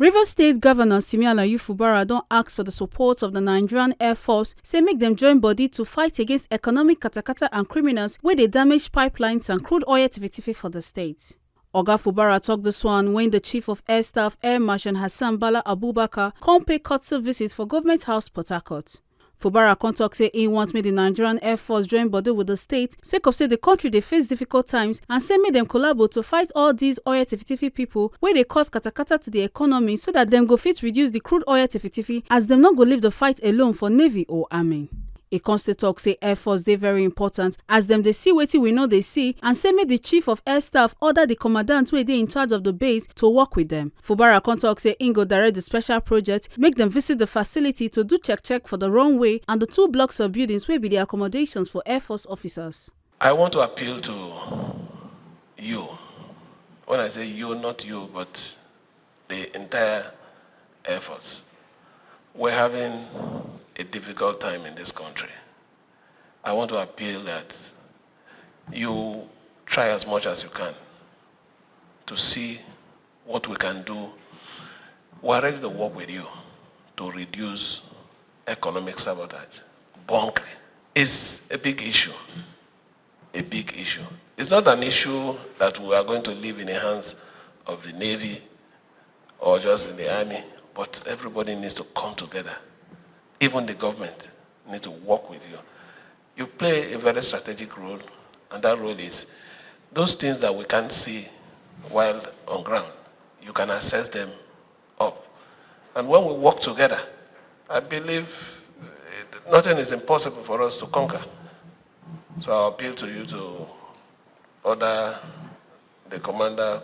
Rivers State Governor Simialayu Fubara don ask for the support of the Nigerian Airforce, say make them join body to fight against economic katakata and criminals wey dey damage pipelines and crude oil tiffy for the state. Oga Fubara tok dis one when the Chief of Air Staff Air Marshal Hassan Bala Abubakar come pay courtesy visit for Government House Port Harcourt. Fubara come tok say he want make the Nigerian Airforce join body with the state sake of say the country dey face difficult times and say make dem collabo to fight all these oil tiffy people wey dey cause katakata to the economy so that dem go fit reduce the crude oil tiffy as dem no go leave the fight alone for Navy or Army. E come still tok say Air Force dey very important as dem dey see wetin we no dey see and say make the Chief of Air Staff order the commandant wey dey in charge of the base to work with dem. Fubara come tok say im go direct the special project make dem visit the facility to do check for the runway and the 2 blocks of buildings wey be the accommodations for Air Force officers. I want to appeal to you. When I say you, not you, but the entire Air Force. We're having a difficult time in this country. I want to appeal that you try as much as you can to see what we can do. We're ready to work with you to reduce economic sabotage. Bunkering is a big issue. A big issue. It's not an issue that we are going to leave in the hands of the Navy or just in the Army, but everybody needs to come together. Even the government needs to work with you. You play a very strategic role, and that role is those things that we can't see while on ground. You can assess them up. And when we work together, I believe nothing is impossible for us to conquer. So I appeal to you to order the commander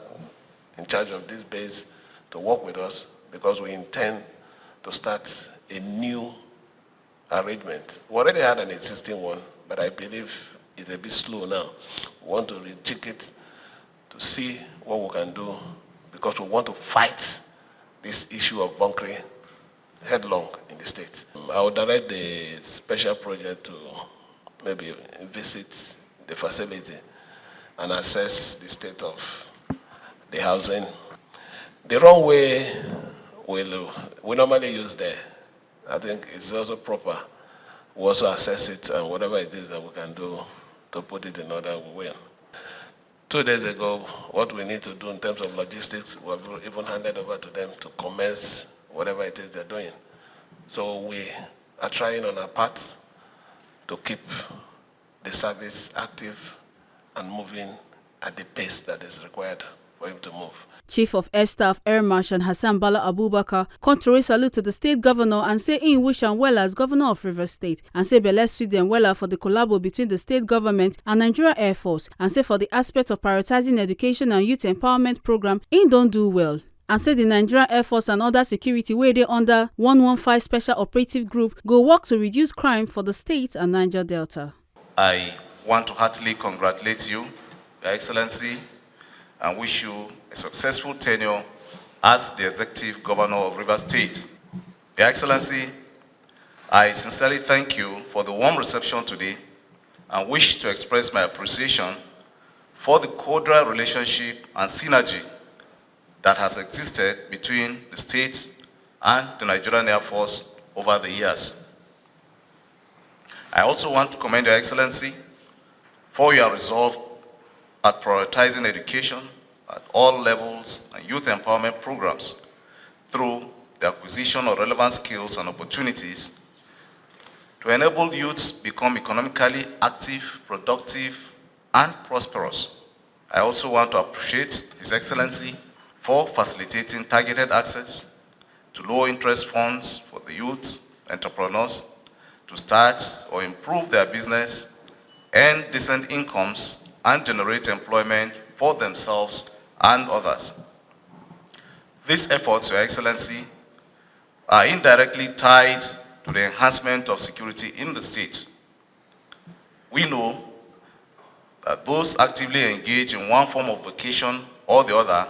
in charge of this base to work with us because we intend to start a new arrangement. We already had an existing one, but I believe it's a bit slow now. We want to rejig it to see what we can do because we want to fight this issue of bunkering headlong in the state. I will direct the special project to maybe visit the facility and assess the state of the housing. The runway we normally use there, I think it's also proper. We also assess it and whatever it is that we can do to put it in order, we will. 2 days ago, what we need to do in terms of logistics, we've even handed over to them to commence whatever it is they're doing. So we are trying on our part to keep the service active and moving at the pace that is required for him to move. Chief of Air Staff Air Marshal Hassan Bala Abubakar contrary salute to the state governor and say in wish am well as governor of Rivers State and say belle suit dem wella for the collabo between the state government and Nigeria Airforce and say for the aspect of prioritizing education and youth empowerment program im don do well. And say the Nigeria Airforce and other security wey dey under 115 Special Operative Group go work to reduce crime for the state and Niger Delta. I want to heartily congratulate you, Your Excellency, and wish you a successful tenure as the Executive Governor of Rivers State. Your Excellency, I sincerely thank you for the warm reception today and wish to express my appreciation for the cordial relationship and synergy that has existed between the state and the Nigerian Air Force over the years. I also want to commend Your Excellency for your resolve at prioritizing education at all levels and youth empowerment programs through the acquisition of relevant skills and opportunities to enable youths become economically active, productive, and prosperous. I also want to appreciate His Excellency for facilitating targeted access to low-interest funds for the youth entrepreneurs to start or improve their business, earn decent incomes, and generate employment for themselves and others. These efforts, Your Excellency, are indirectly tied to the enhancement of security in the state. We know that those actively engaged in one form of vocation or the other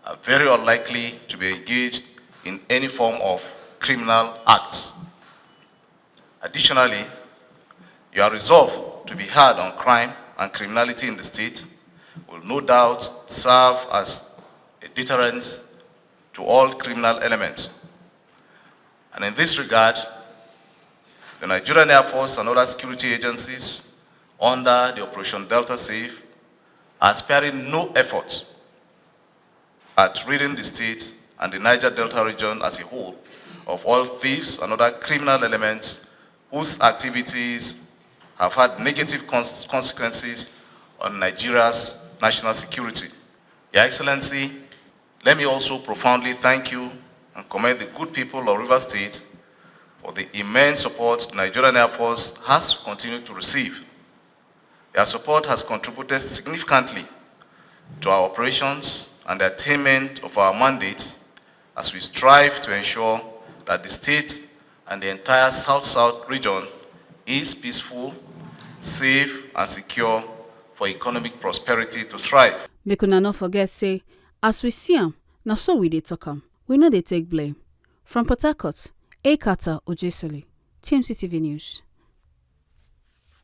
are very unlikely to be engaged in any form of criminal acts. Additionally, your resolve to be hard on crime and criminality in the state will no doubt serve as a deterrent to all criminal elements. And in this regard, the Nigerian Air Force and other security agencies under the Operation Delta Safe are sparing no effort at ridding the state and the Niger Delta region as a whole of all thieves and other criminal elements whose activities have had negative consequences on Nigeria's national security. Your Excellency, let me also profoundly thank you and commend the good people of Rivers State for the immense support the Nigerian Air Force has continued to receive. Their support has contributed significantly to our operations and the attainment of our mandates as we strive to ensure that the state and the entire South-South region is peaceful, safe, and secure for economic prosperity to thrive. Make una no forget say, as we see am, na so we dey talk am. We no dey take blame. From Port Harcourt, Ekata Ojesele, TMC TV News.